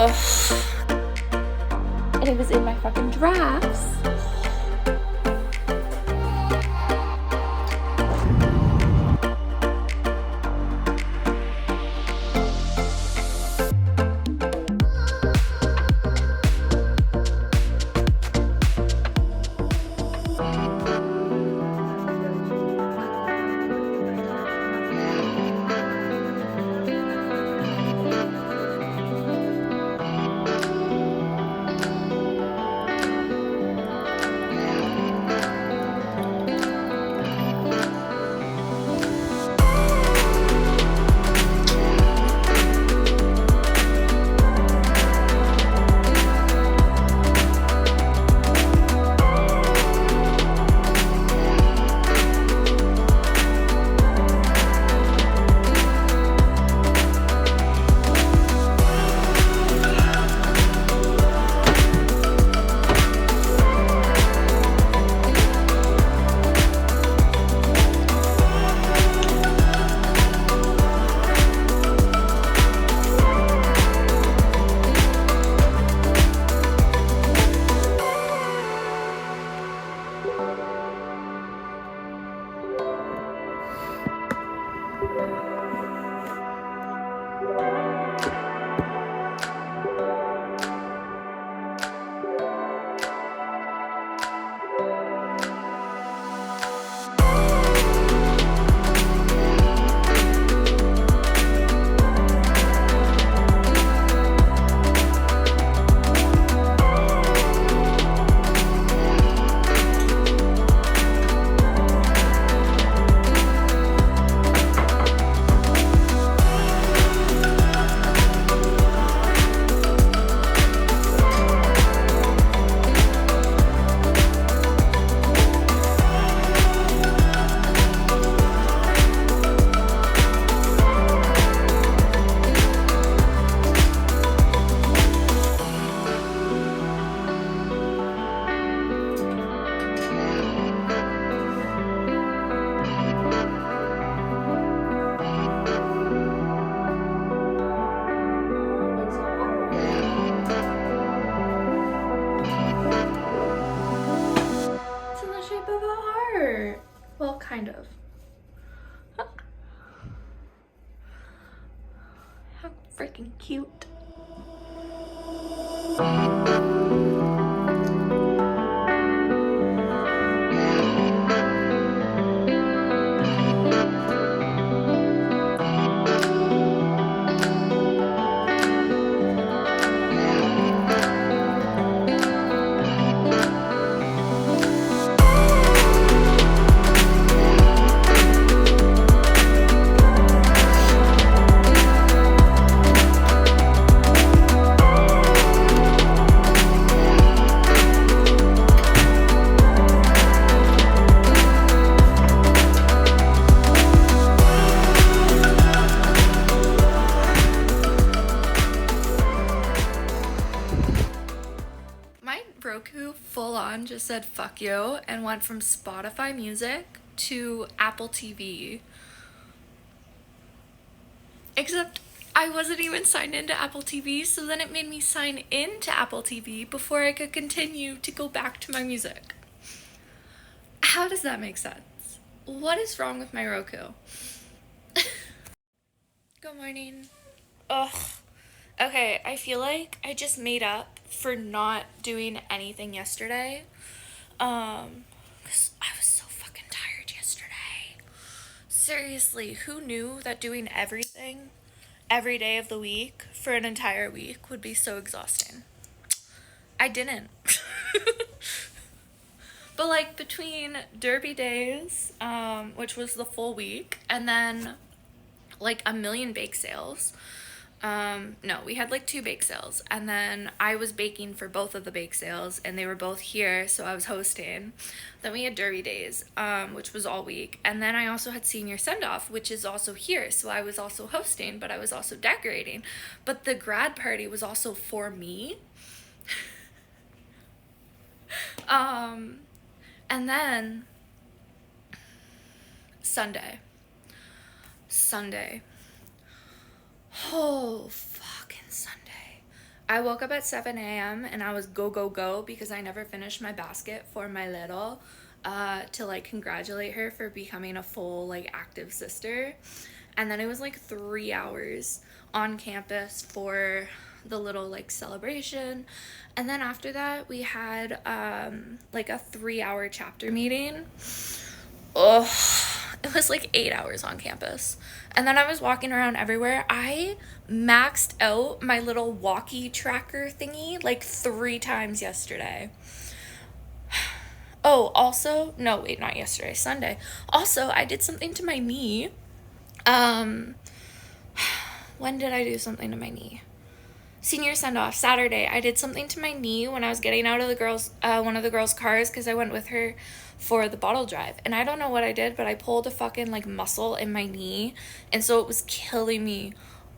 And it was in my fucking drafts. Well, kind of. How freaking cute. Roku full on just said fuck you and went from Spotify Music to Apple TV. Except I wasn't even signed into Apple TV, so then it made me sign into Apple TV before I could continue to go back to my music. How does that make sense? What is wrong with my Roku? Good morning. Ugh. Okay, I feel like I just made up for not doing anything yesterday. 'Cause I was so fucking tired yesterday. Seriously, who knew that doing everything every day of the week for an entire week would be so exhausting? I didn't. But like between Derby days, which was the full week, and then like a million bake sales. No, we had like 2 bake sales, and then I was baking for both of the bake sales, and they were both here, so I was hosting. Then we had Derby days, which was all week, and then I also had senior send-off, which is also here, so I was also hosting, but I was also decorating. But the grad party was also for me. And then Sunday. Oh, fucking Sunday. I woke up at 7 a.m. and I was go, go, go because I never finished my basket for my little to like congratulate her for becoming a full like active sister. And then it was like 3 hours on campus for the little like celebration. And then after that we had like a 3 hour chapter meeting. Oh, it was like 8 hours on campus. And then I was walking around everywhere. I maxed out my little walkie tracker thingy like 3 times yesterday. Oh, also, no, wait, not yesterday, Sunday. Also, I did something to my knee. When did I do something to my knee? Senior send-off, Saturday. I did something to my knee when I was getting out of the girls, one of the girls' cars, because I went with her for the bottle drive. And I don't know what I did, but I pulled a fucking like muscle in my knee, and so it was killing me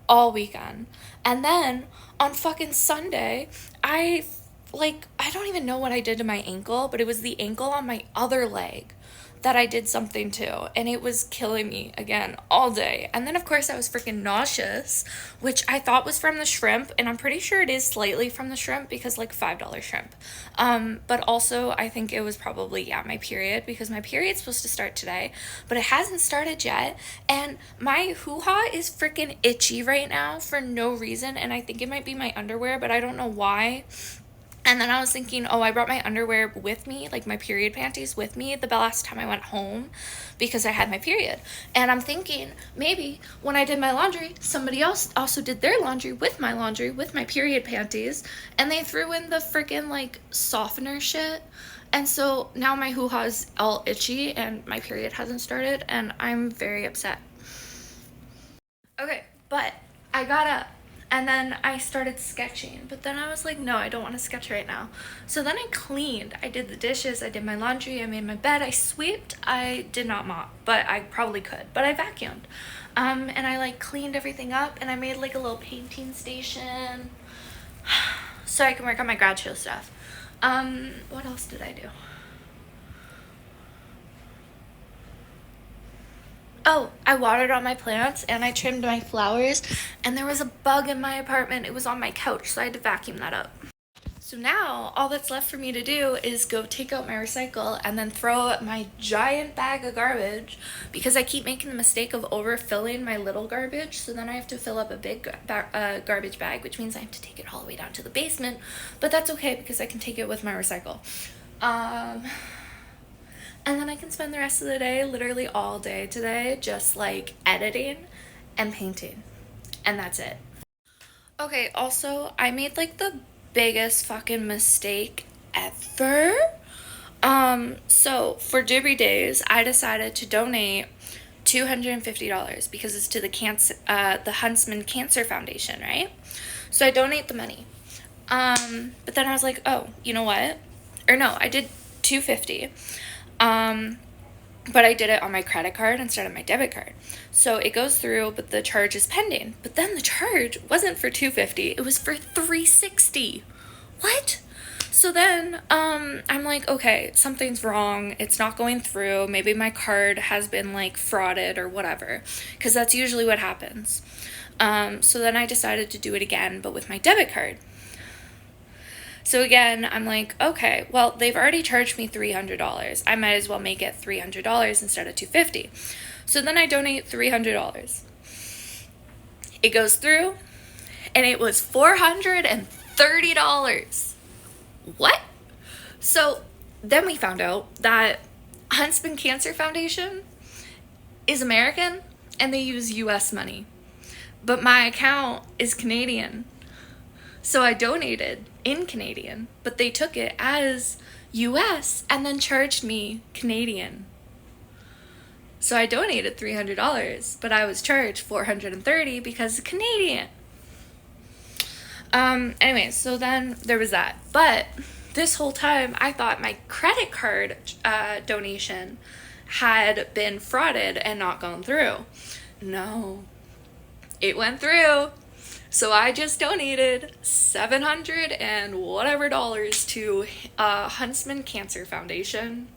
all weekend. And then on fucking Sunday, I don't even know what I did to my ankle, but it was the ankle on my other leg that I did something to, and it was killing me again all day. And then of course I was freaking nauseous, which I thought was from the shrimp, and I'm pretty sure it is slightly from the shrimp because like $5 shrimp. But also I think it was probably, yeah, my period, because my period's supposed to start today, but it hasn't started yet, and my hoo-ha is freaking itchy right now for no reason, and I think it might be my underwear, but I don't know why. And then I was thinking, oh, I brought my underwear with me, like my period panties with me the last time I went home because I had my period. And I'm thinking maybe when I did my laundry, somebody else also did their laundry with my period panties, and they threw in the freaking like softener shit. And so now my hoo-ha is all itchy and my period hasn't started, and I'm very upset. Okay, but I got up. And then I started sketching, but then I was like, no, I don't want to sketch right now. So then I cleaned. I did the dishes, I did my laundry, I made my bed, I swept. I did not mop, but I probably could. But I vacuumed. And I like cleaned everything up, and I made like a little painting station so I can work on my grad show stuff. What else did I do? Oh, I watered all my plants and I trimmed my flowers, and there was a bug in my apartment. It was on my couch, so I had to vacuum that up. So now all that's left for me to do is go take out my recycle and then throw out my giant bag of garbage, because I keep making the mistake of overfilling my little garbage. So then I have to fill up a big garbage bag, which means I have to take it all the way down to the basement. But that's okay because I can take it with my recycle. And then I can spend the rest of the day, literally all day today, just like editing and painting. And that's it. Okay, also, I made like the biggest fucking mistake ever. So for Derby Days, I decided to donate $250 because it's to the Huntsman Cancer Foundation, right? So I donate the money. But then I was like, oh, you know what? Or no, I did $250. But I did it on my credit card instead of my debit card. So it goes through, but the charge is pending. But then the charge wasn't for $250, it was for $360. What? So then I'm like, okay, something's wrong. It's not going through. Maybe my card has been like frauded or whatever, because that's usually what happens. So then I decided to do it again, but with my debit card. So again, I'm like, okay, well, they've already charged me $300. I might as well make it $300 instead of $250. So then I donate $300. It goes through, and it was $430. What? So then we found out that Huntsman Cancer Foundation is American, and they use US money. But my account is Canadian. So I donated in Canadian, but they took it as US and then charged me Canadian. So I donated $300, but I was charged $430 because Canadian. Anyway, so then there was that. But this whole time, I thought my credit card donation had been frauded and not gone through. No, it went through. So I just donated $700 and whatever dollars to Huntsman Cancer Foundation.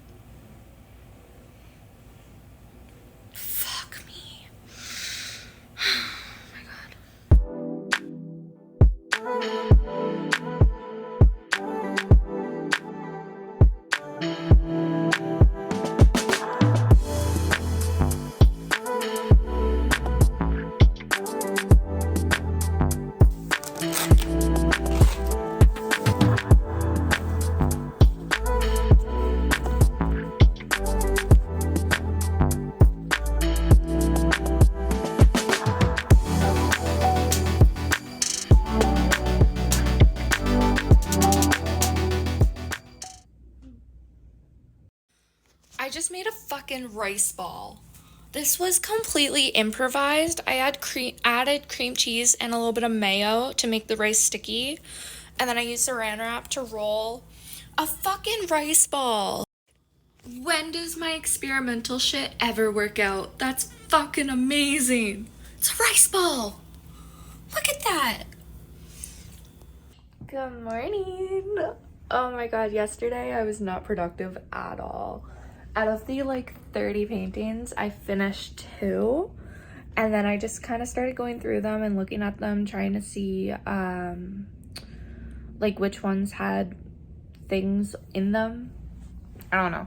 Fuck me. Oh my god. made a fucking rice ball. This was completely improvised. I added cream cheese and a little bit of mayo to make the rice sticky. And then I used saran wrap to roll a fucking rice ball. When does my experimental shit ever work out? That's fucking amazing. It's a rice ball. Look at that. Good morning. Oh my god, yesterday I was not productive at all. Out of the 30 paintings, I finished 2. And then I just kind of started going through them and looking at them, trying to see which ones had things in them. I don't know.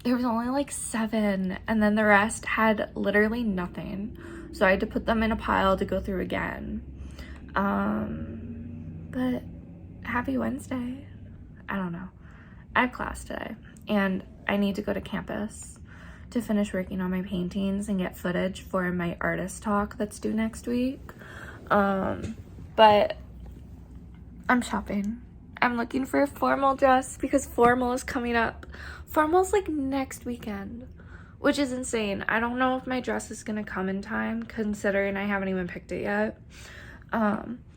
There was only 7, and then the rest had literally nothing. So I had to put them in a pile to go through again. But happy Wednesday. I don't know. I have class today, and I need to go to campus to finish working on my paintings and get footage for my artist talk that's due next week. But I'm shopping. I'm looking for a formal dress because formal is coming up. Formal's next weekend, which is insane. I don't know if my dress is gonna come in time, considering I haven't even picked it yet.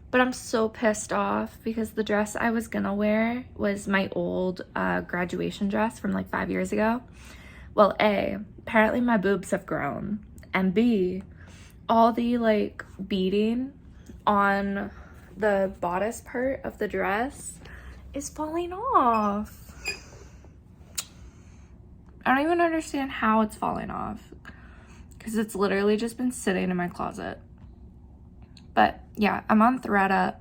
But I'm so pissed off because the dress I was gonna wear was my old graduation dress from 5 years ago. Well, A, apparently my boobs have grown, and B, all the beading on the bodice part of the dress is falling off. I don't even understand how it's falling off because it's literally just been sitting in my closet. But yeah, I'm on ThredUp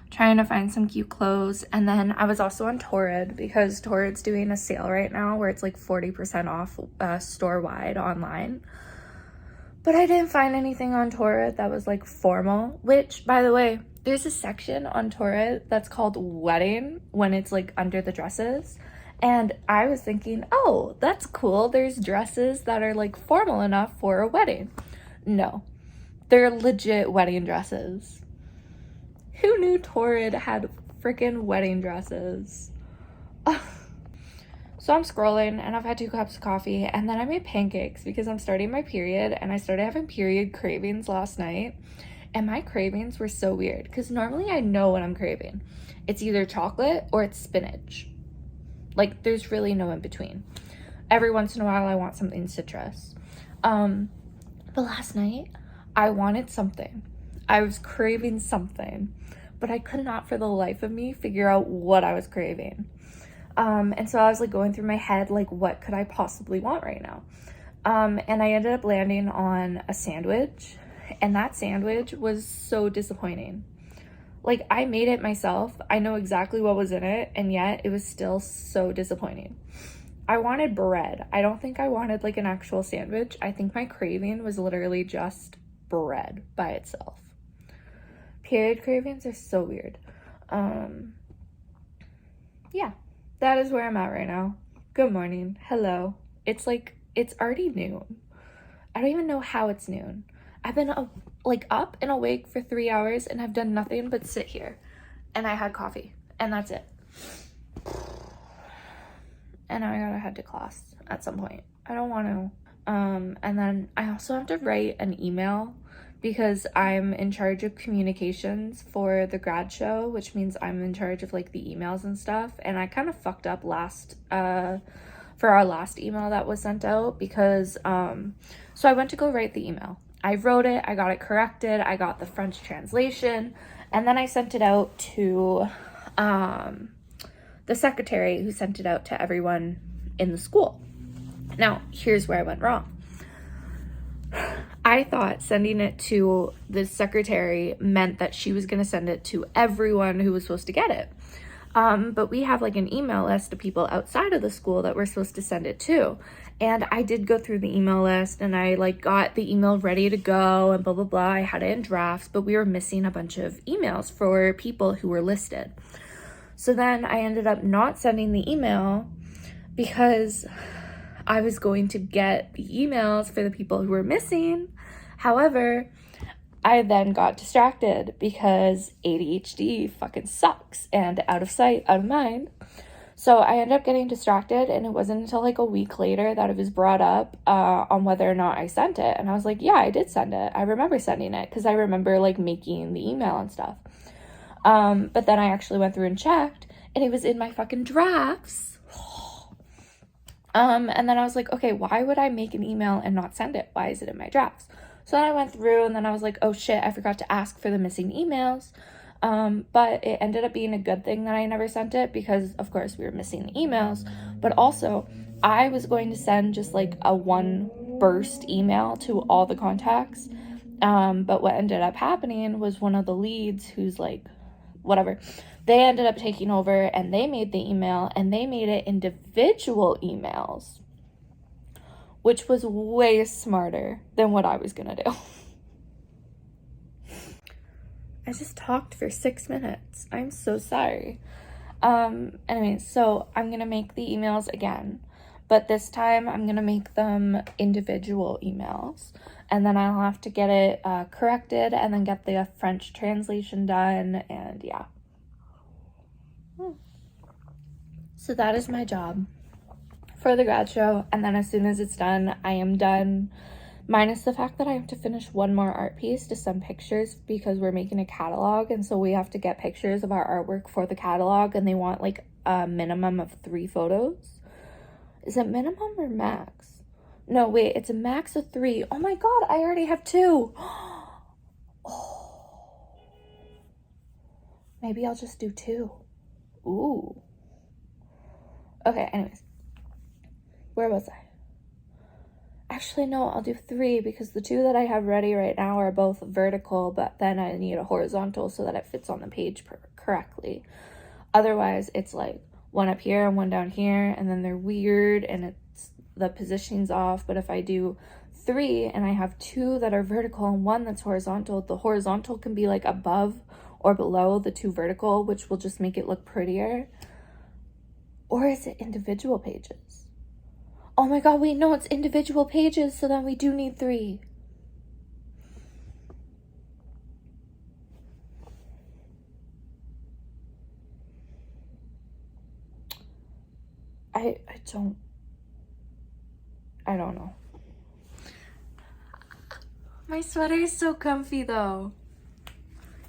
trying to find some cute clothes. And then I was also on Torrid because Torrid's doing a sale right now where it's 40% off store-wide online. But I didn't find anything on Torrid that was formal, which, by the way, there's a section on Torrid that's called wedding when it's under the dresses. And I was thinking, oh, that's cool. There's dresses that are formal enough for a wedding. No, they're legit wedding dresses. Who knew Torrid had freaking wedding dresses? So I'm scrolling and I've had 2 cups of coffee and then I made pancakes because I'm starting my period and I started having period cravings last night. And my cravings were so weird because normally I know what I'm craving. It's either chocolate or it's spinach. There's really no in between. Every once in a while I want something citrus. But last night I wanted something. I was craving something, but I could not for the life of me figure out what I was craving. And so I was going through my head, what could I possibly want right now? And I ended up landing on a sandwich, and that sandwich was so disappointing. I made it myself. I know exactly what was in it, and yet it was still so disappointing. I wanted bread. I don't think I wanted an actual sandwich. I think my craving was literally just bread by itself. Period cravings are so weird. Yeah, that is where I'm at right now. Good morning. Hello. It's already noon. I don't even know how it's noon. I've been up and awake for 3 hours and I've done nothing but sit here. And I had coffee and that's it. And now I gotta head to class at some point. I don't want to. And then I also have to write an email because I'm in charge of communications for the grad show, which means I'm in charge of the emails and stuff. And I kind of fucked up for our last email that was sent out because, so I went to go write the email. I wrote it, I got it corrected, I got the French translation, and then I sent it out to the secretary who sent it out to everyone in the school. Now, here's where I went wrong. I thought sending it to the secretary meant that she was going to send it to everyone who was supposed to get it. But we have an email list of people outside of the school that we're supposed to send it to. And I did go through the email list and I got the email ready to go and blah, blah, blah. I had it in drafts, but we were missing a bunch of emails for people who were listed. So then I ended up not sending the email because I was going to get the emails for the people who were missing. However, I then got distracted because ADHD fucking sucks and out of sight, out of mind. So I ended up getting distracted, and it wasn't until like a week later that it was brought up on whether or not I sent it. And I was like, yeah, I did send it. I remember sending it because I remember like making the email and stuff. But then I actually went through and checked, and it was in my fucking drafts. And then I was like, okay, why would I make an email and not send it? Why is it in my drafts? So then I went through, and then I was like, oh shit, I forgot to ask for the missing emails. But it ended up being a good thing that I never sent it because, of course, we were missing the emails. But also, I was going to send just like a one burst email to all the contacts. But what ended up happening was one of the leads who's like, whatever, they ended up taking over, and they made the email, and they made it individual emails, which was way smarter than what I was gonna do. I just talked for 6 minutes. I'm so sorry. Anyways, so I'm gonna make the emails again, but this time I'm gonna make them individual emails, and then I'll have to get it corrected and then get the French translation done, and yeah. So that is my job for the grad show, and then as soon as it's done, I am done. Minus the fact that I have to finish one more art piece to send pictures because we're making a catalog, and so we have to get pictures of our artwork for the catalog, and they want like a minimum of 3 photos. Is it minimum or max? No, wait, it's a max of 3. Oh my god, I already have 2. Oh. Maybe I'll just do 2. Ooh. Okay, anyways. Where was I? Actually, no, I'll do 3 because the 2 that I have ready right now are both vertical, but then I need a horizontal so that it fits on the page correctly. Otherwise, it's like one up here and one down here, and then they're weird and it's the positioning's off. But if I do 3 and I have 2 that are vertical and 1 that's horizontal, the horizontal can be like above or below the 2 vertical, which will just make it look prettier. Or is it individual pages? Oh my god, wait, no, it's individual pages, so then we do need 3. I don't know. My sweater is so comfy though.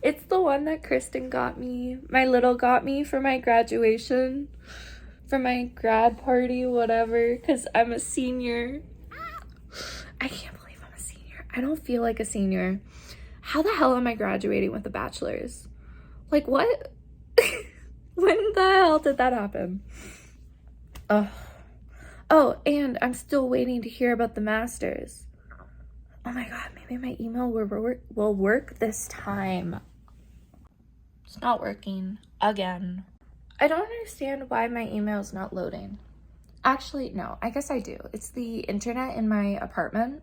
It's the one that Kristen got me, my little got me for my graduation. For my grad party, whatever, because I'm a senior. I can't believe I'm a senior. I don't feel like a senior. How the hell am I graduating with a bachelor's? Like, what? When the hell did that happen? Oh, and I'm still waiting to hear about the master's. Oh my god, maybe my email will work this time. It's not working again. I don't understand why my email is not loading. Actually, no, I guess I do. It's the internet in my apartment.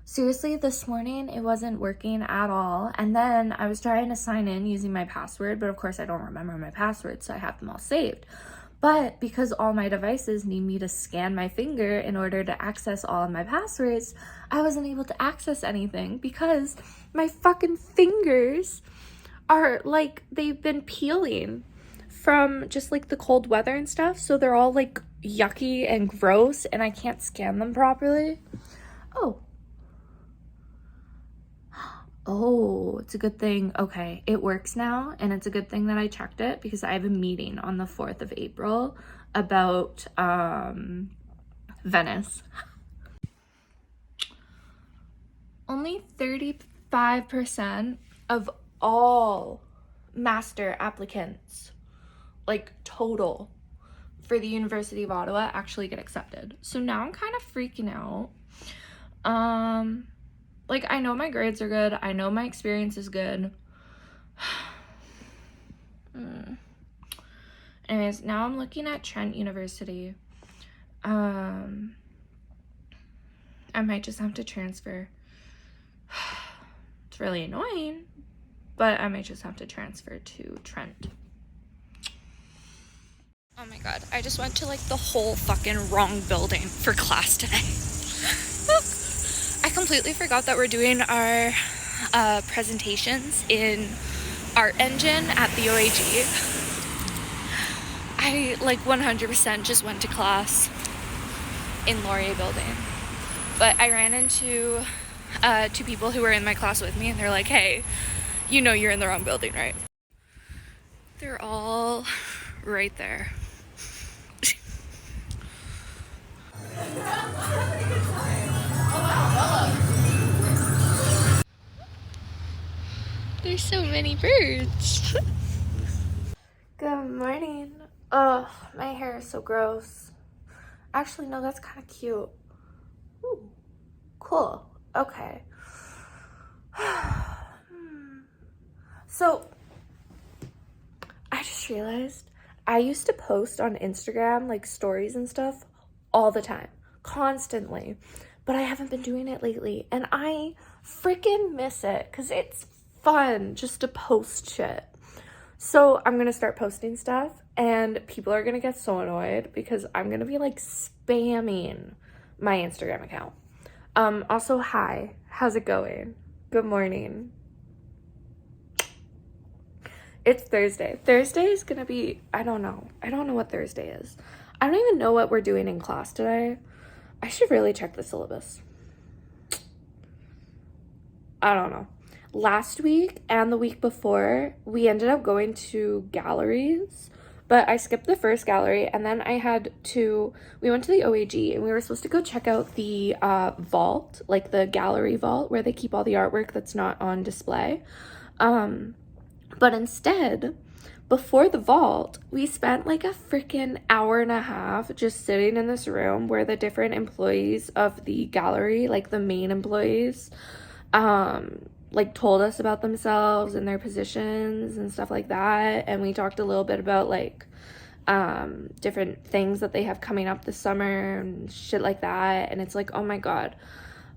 Seriously, this morning it wasn't working at all. And then I was trying to sign in using my password, but of course I don't remember my password, so I have them all saved. But because all my devices need me to scan my finger in order to access all of my passwords, I wasn't able to access anything because my fucking fingers are like, they've been peeling from just like the cold weather and stuff, so they're all like yucky and gross, and I can't scan them properly. Oh, it's a good thing. Okay, it works now, and it's a good thing that I checked it because I have a meeting on the 4th of April about Venice. Only 35% of all master applicants, like total, for the University of Ottawa actually get accepted. So now I'm kind of freaking out. Like, I know my grades are good. I know my experience is good. Anyways, now I'm looking at Trent University. I might just have to transfer. It's really annoying, but I might just have to transfer to Trent. Oh my god, I just went to like the whole fucking wrong building for class today. I completely forgot that we're doing our presentations in Art Engine at the OAG. I like 100% just went to class in Laurier building. But I ran into two people who were in my class with me, and they're like, hey, you know you're in the wrong building, right? They're all right there. There's so many birds. Good morning. Oh, my hair is so gross. Actually, no, that's kind of cute. Ooh, cool. Okay. So, I just realized I used to post on Instagram, like stories and stuff, all the time, constantly. But I haven't been doing it lately, and I freaking miss it because it's fun just to post shit. So I'm gonna start posting stuff, and people are gonna get so annoyed because I'm gonna be like spamming my Instagram account. Also, hi, how's it going? Good morning. It's Thursday. Thursday is gonna be, I don't know what Thursday is. I don't even know what we're doing in class today. I should really check the syllabus. I don't know. Last week and the week before, we ended up going to galleries, but I skipped the first gallery, and then we went to the OAG, and we were supposed to go check out the vault, like the gallery vault where they keep all the artwork that's not on display. But instead, before the vault, we spent like a freaking hour and a half just sitting in this room where the different employees of the gallery, like the main employees, like told us about themselves and their positions and stuff like that. And we talked a little bit about like different things that they have coming up this summer and shit like that. And it's like, oh my God,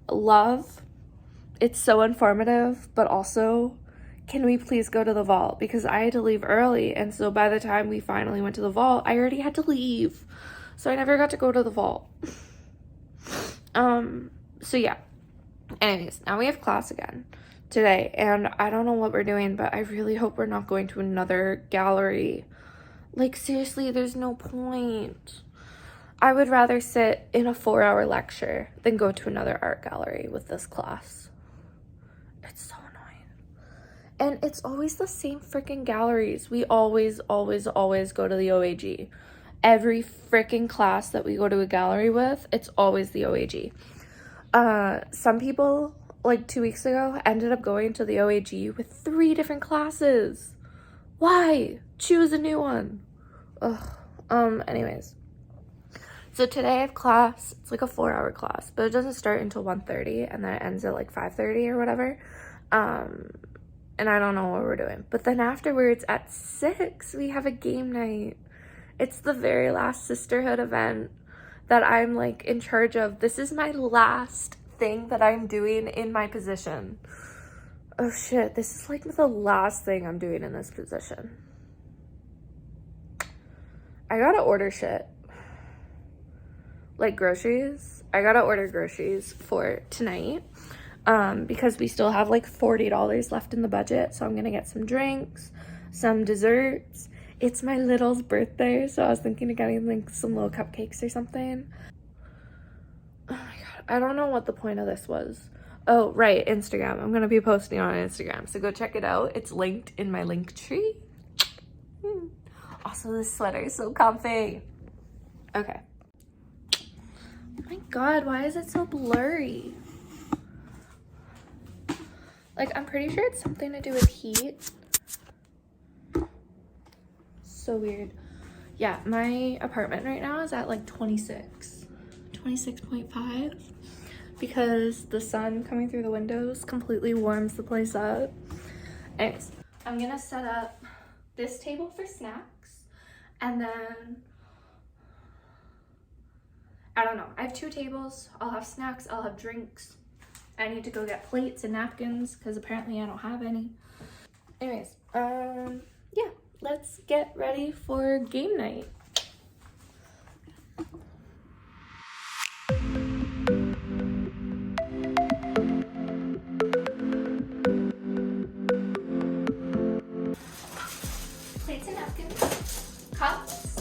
love. It's so informative, but also, can we please go to the vault? Because I had to leave early, and so by the time we finally went to the vault, I already had to leave. So I never got to go to the vault. So yeah. Anyways, now we have class again today, and I don't know what we're doing, but I really hope we're not going to another gallery. Like, seriously, there's no point. I would rather sit in a 4-hour lecture than go to another art gallery with this class. It's so annoying. And it's always the same freaking galleries. We always go to the OAG. Every freaking class that we go to a gallery with, it's always the OAG. Some people, like 2 weeks ago, ended up going to the OAG with 3 different classes. Why? Choose a new one. Ugh. Anyways. So today I have class. It's like a 4-hour class, but it doesn't start until 1:30, and then it ends at like 5:30 or whatever. And I don't know what we're doing. But then afterwards at 6, we have a game night. It's the very last sisterhood event that I'm like in charge of. This is my last thing that I'm doing in my position. Oh shit, this is like the last thing I'm doing in this position. I gotta order shit. Like groceries. I gotta order groceries for tonight. Because we still have like $40 left in the budget. So I'm gonna get some drinks, some desserts. It's my little's birthday, so I was thinking of getting like some little cupcakes or something. Oh my God, I don't know what the point of this was. Oh, right, Instagram. I'm gonna be posting on Instagram, so go check it out. It's linked in my link tree. Also, this sweater is so comfy. Okay. Oh my God, why is it so blurry? Like, I'm pretty sure it's something to do with heat. So weird. Yeah, my apartment right now is at like 26.5, because the sun coming through the windows completely warms the place up. Anyways, I'm gonna set up this table for snacks, and then I don't know, I have 2 tables. I'll have snacks, I'll have drinks. I need to go get plates and napkins because apparently I don't have any. Anyways, yeah, let's get ready for game night. Plates and napkins, cups,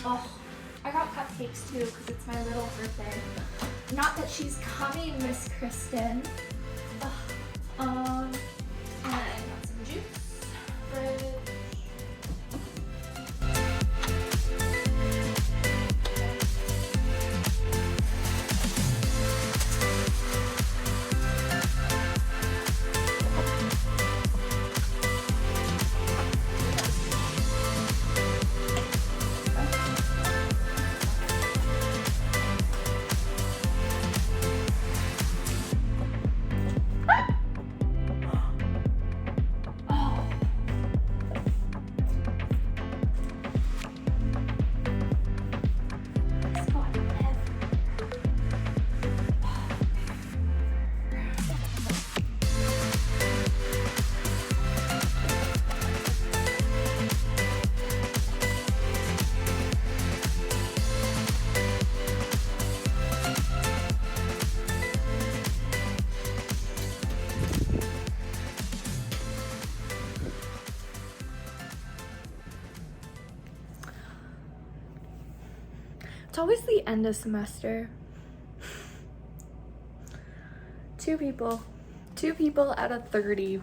Oh, I got cupcakes too because it's my little birthday. Not that she's coming, Miss Kristen. And I got some juice. Fridge. It's always the end of semester. Two people out of 30.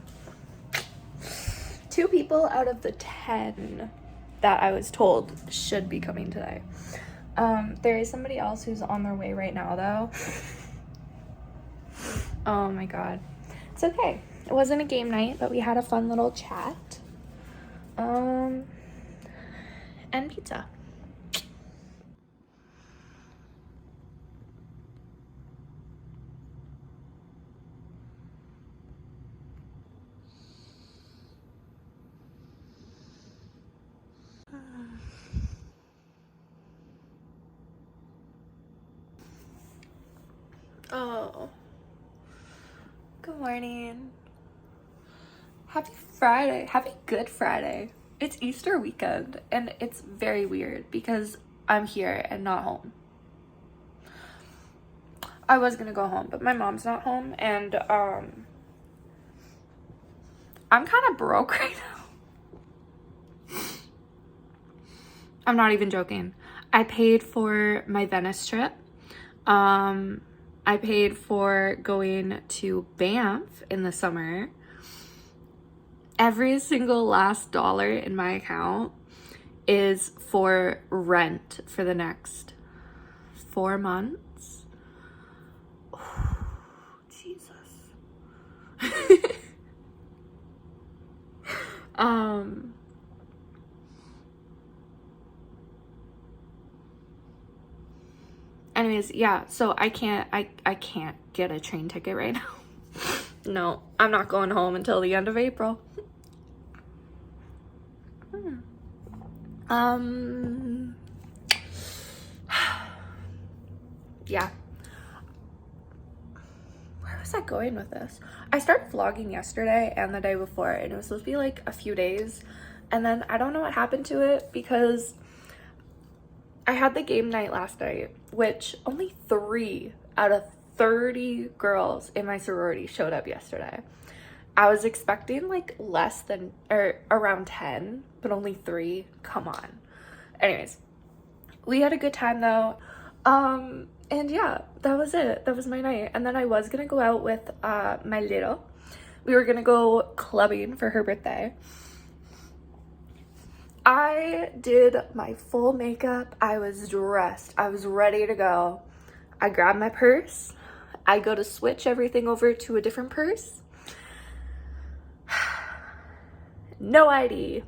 2 people out of the 10 that I was told should be coming today. There is somebody else who's on their way right now though. Oh my god. It's okay. It wasn't a game night, but we had a fun little chat. And pizza. Oh. Good morning. Happy Friday. Happy Good Friday. It's Easter weekend, and it's very weird because I'm here and not home. I was gonna go home, but my mom's not home, and I'm kind of broke right now. I'm not even joking. I paid for my Venice trip. I paid for going to Banff in the summer. Every single last dollar in my account is for rent for the next 4 months. Oh, Jesus. Anyways, yeah, so I can't get a train ticket right now. No, I'm not going home until the end of April. Yeah. Where was I going with this? I started vlogging yesterday and the day before, and it was supposed to be like a few days, and then I don't know what happened to it because I had the game night last night, which only 3 out of 30 girls in my sorority showed up yesterday. I was expecting like less than, or around 10, but only 3. Come on. Anyways, we had a good time though. And yeah, that was it. That was my night. And then I was gonna go out with my little. We were gonna go clubbing for her birthday. I did my full makeup. I was dressed. I was ready to go. I grabbed my purse. I go to switch everything over to a different purse. No ID.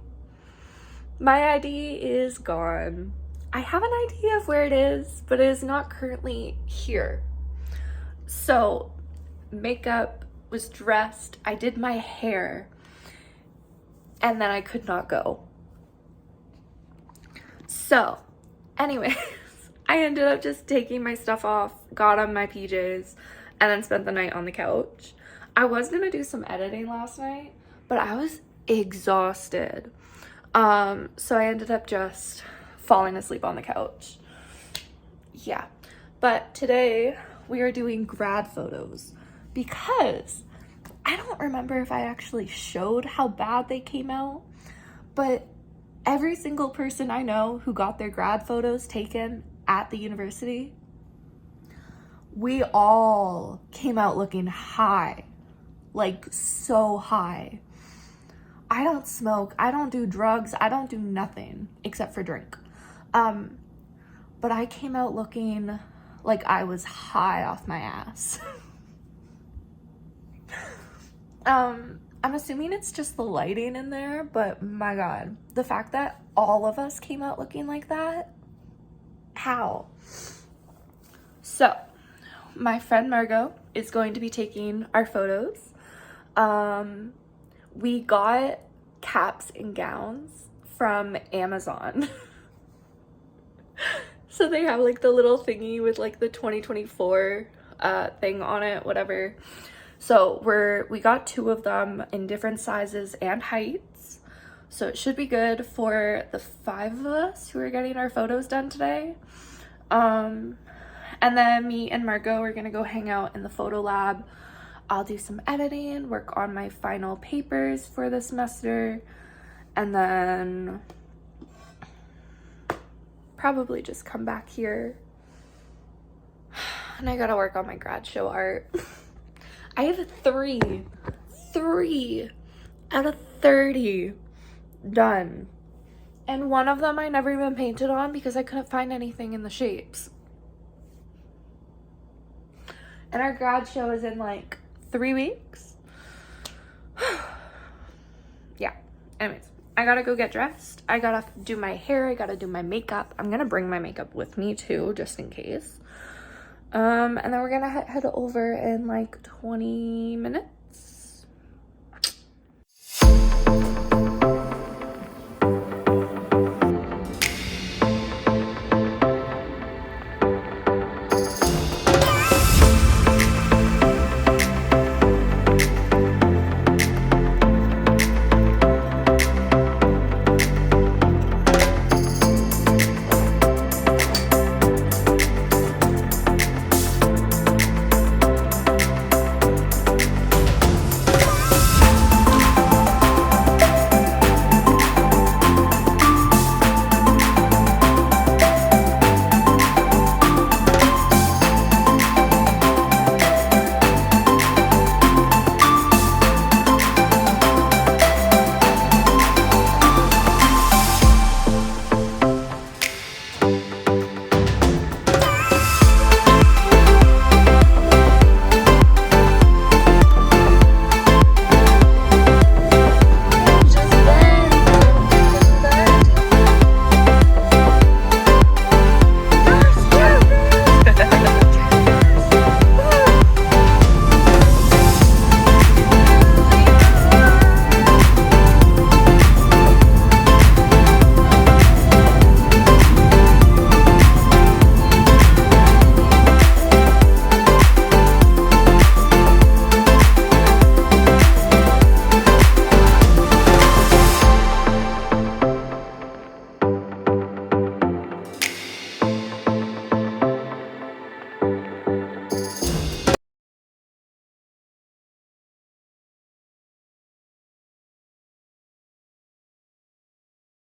My ID is gone. I have an idea of where it is, but it is not currently here. So, makeup, was dressed, I did my hair, and then I could not go. So, anyways, I ended up just taking my stuff off, got on my PJs, and then spent the night on the couch. I was gonna do some editing last night, but I was exhausted. So I ended up just falling asleep on the couch. Yeah, but today we are doing grad photos because I don't remember if I actually showed how bad they came out, but every single person I know who got their grad photos taken at the university, we all came out looking high, like so high. I don't smoke, I don't do drugs, I don't do nothing except for drink. But I came out looking like I was high off my ass. I'm assuming it's just the lighting in there, but my God, the fact that all of us came out looking like that, how? So, my friend Margot is going to be taking our photos. We got caps and gowns from Amazon. So they have like the little thingy with like the 2024 thing on it, whatever. So we got 2 of them in different sizes and heights. So it should be good for the 5 of us who are getting our photos done today. And then me and Margot are gonna go hang out in the photo lab. I'll do some editing, work on my final papers for the semester, and then probably just come back here. And I gotta work on my grad show art. I have 3 out of 30 done. And one of them I never even painted on because I couldn't find anything in the shapes. And our grad show is in like 3 weeks. Yeah. Anyways, I gotta go get dressed. I gotta do my hair. I gotta do my makeup. I'm gonna bring my makeup with me too, just in case. And then we're gonna head over in like 20 minutes.